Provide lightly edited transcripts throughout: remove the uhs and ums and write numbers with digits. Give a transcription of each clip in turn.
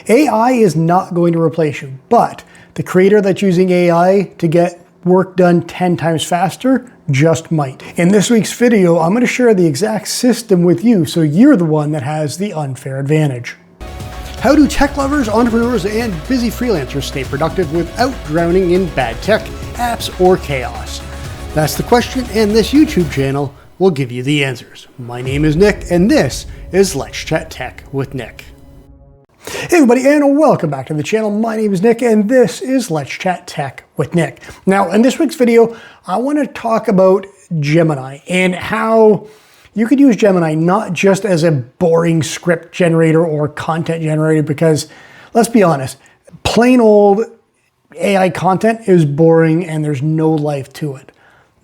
AI is not going to replace you, but the creator that's using AI to get work done 10 times faster just might. In this week's video, I'm going to share the exact system with you so you're the one that has the unfair advantage. How do tech lovers, entrepreneurs, and busy freelancers stay productive without drowning in bad tech, apps, or chaos? That's the question, and this YouTube channel will give you the answers. My name is Nick, and this is Let's Chat Tech with Nick. Hey everybody, and welcome back to the channel. My name is Nick, and this is Let's Chat Tech with Nick. Now, in this week's video, I want to talk about Gemini and how you could use Gemini not just as a boring script generator or content generator, because let's be honest, plain old AI content is boring and there's no life to it.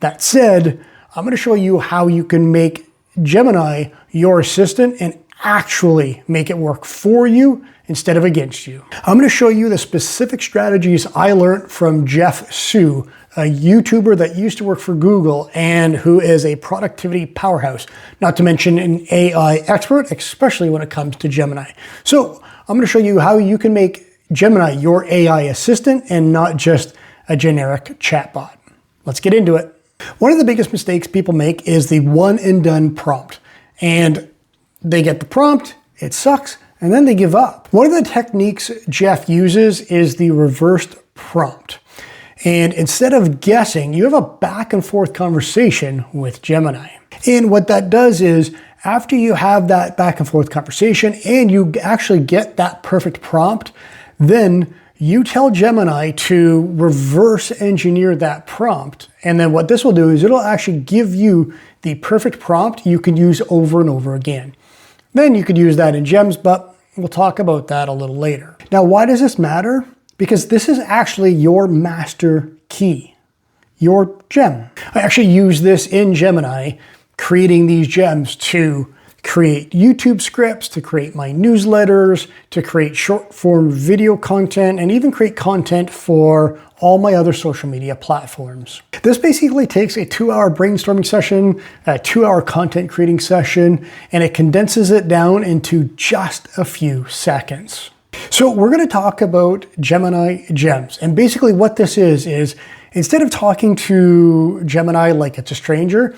That said, I'm going to show you how you can make Gemini your assistant and actually make it work for you instead of against you. I'm going to show you the specific strategies I learned from Jeff Su, a YouTuber that used to work for Google and who is a productivity powerhouse, not to mention an AI expert, especially when it comes to Gemini. So I'm going to show you how you can make Gemini your AI assistant and not just a generic chatbot. Let's get into it. One of the biggest mistakes people make is the one and done prompt. And they get the prompt, it sucks, and then they give up. One of the techniques Jeff uses is the reversed prompt. And instead of guessing, you have a back and forth conversation with Gemini. And what that does is, after you have that back and forth conversation and you actually get that perfect prompt, then you tell Gemini to reverse engineer that prompt. And then what this will do is it'll actually give you the perfect prompt you can use over and over again. Then you could use that in gems, but we'll talk about that a little later. Now, why does this matter? Because this is actually your master key, your gem. I actually use this in Gemini, creating these gems to create YouTube scripts, to create my newsletters, to create short form video content, and even create content for all my other social media platforms. This basically takes a 2-hour brainstorming session, a 2-hour content creating session, and it condenses it down into just a few seconds. So we're going to talk about Gemini Gems. And basically what this is instead of talking to Gemini like it's a stranger,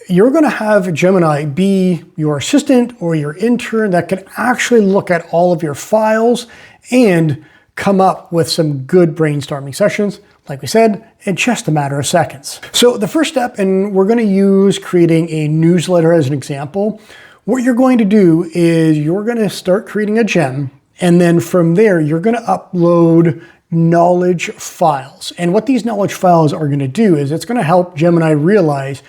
you're going to have Gemini be your assistant or your intern that can actually look at all of your files and come up with some good brainstorming sessions, like we said, in just a matter of seconds. So the first step, and we're going to use creating a newsletter as an example, what you're going to do is you're going to start creating a gem, and then from there, you're going to upload knowledge files. And what these knowledge files are going to do is it's going to help Gemini realize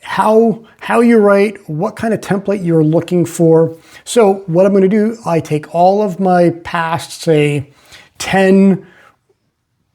how you write, what kind of template you're looking for. So what I'm going to do, I take all of my past, say, 10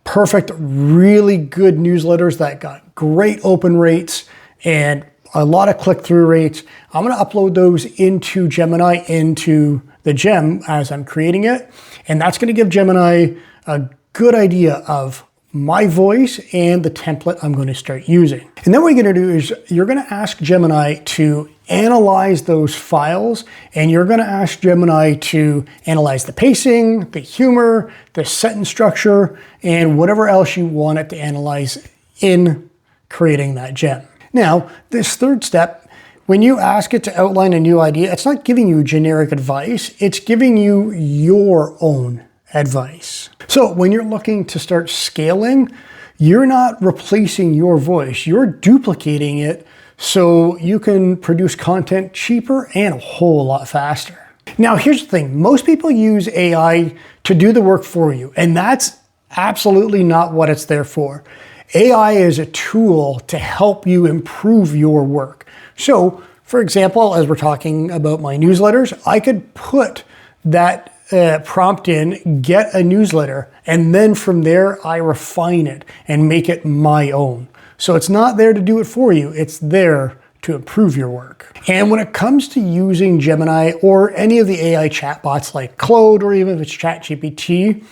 perfect, really good newsletters that got great open rates and a lot of click-through rates. I'm going to upload those into Gemini, into the gem as I'm creating it. And that's going to give Gemini a good idea of my voice and the template I'm going to start using. And then what you're going to do is you're going to ask Gemini to analyze those files, and you're going to ask Gemini to analyze the pacing, the humor, the sentence structure, and whatever else you want it to analyze in creating that gem. Now, this third step, when you ask it to outline a new idea, it's not giving you generic advice, it's giving you your own advice. So when you're looking to start scaling, you're not replacing your voice, you're duplicating it so you can produce content cheaper and a whole lot faster. Now, here's the thing. Most people use AI to do the work for you, and that's absolutely not what it's there for. AI is a tool to help you improve your work. So, for example, as we're talking about my newsletters, I could put that prompt in, get a newsletter, and then from there I refine it and make it my own. So it's not there to do it for you, it's there to improve your work. And when it comes to using Gemini or any of the AI chatbots like Claude, or even if it's ChatGPT,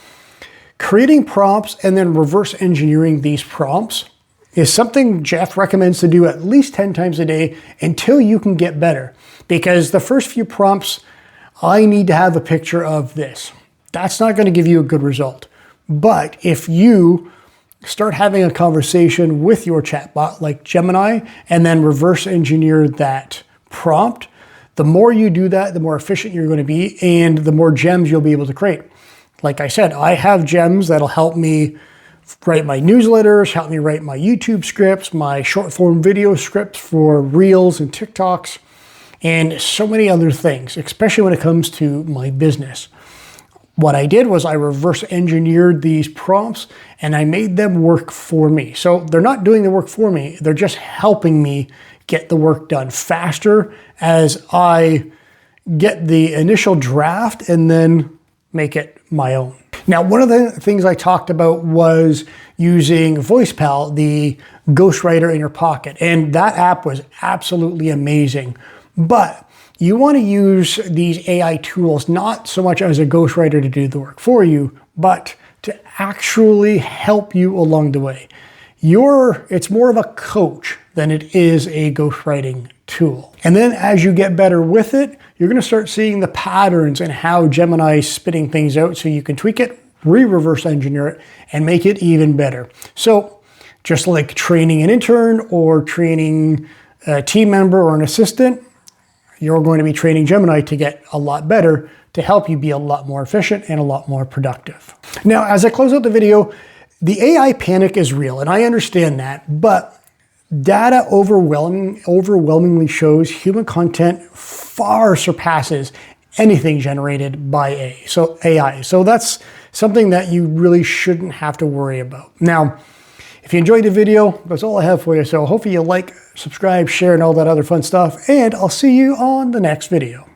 creating prompts and then reverse engineering these prompts is something Jeff recommends to do at least 10 times a day until you can get better. Because the first few prompts, I need to have a picture of this. that's not going to give you a good result. But if you start having a conversation with your chatbot like Gemini and then reverse engineer that prompt, the more you do that, the more efficient you're going to be and the more gems you'll be able to create. Like I said, I have gems that'll help me write my newsletters, help me write my YouTube scripts, my short form video scripts for Reels and TikToks, and so many other things, especially when it comes to my business. What I did was I reverse engineered these prompts and I made them work for me. So they're not doing the work for me, they're just helping me get the work done faster as I get the initial draft and then make it my own. Now, one of the things I talked about was using VoicePal, the ghostwriter in your pocket, and that app was absolutely amazing. But you want to use these AI tools not so much as a ghostwriter to do the work for you, but to actually help you along the way. It's more of a coach than it is a ghostwriting tool. And then as you get better with it, you're going to start seeing the patterns and how Gemini is spitting things out so you can tweak it, reverse engineer it, and make it even better. So just like training an intern or training a team member or an assistant, you're going to be training Gemini to get a lot better to help you be a lot more efficient and a lot more productive. Now, as I close out the video, the AI panic is real, and I understand that, but data overwhelmingly shows human content far surpasses anything generated by AI. So that's something that you really shouldn't have to worry about. Now, if you enjoyed the video, that's all I have for you. So hopefully you like, subscribe, share, and all that other fun stuff. And I'll see you on the next video.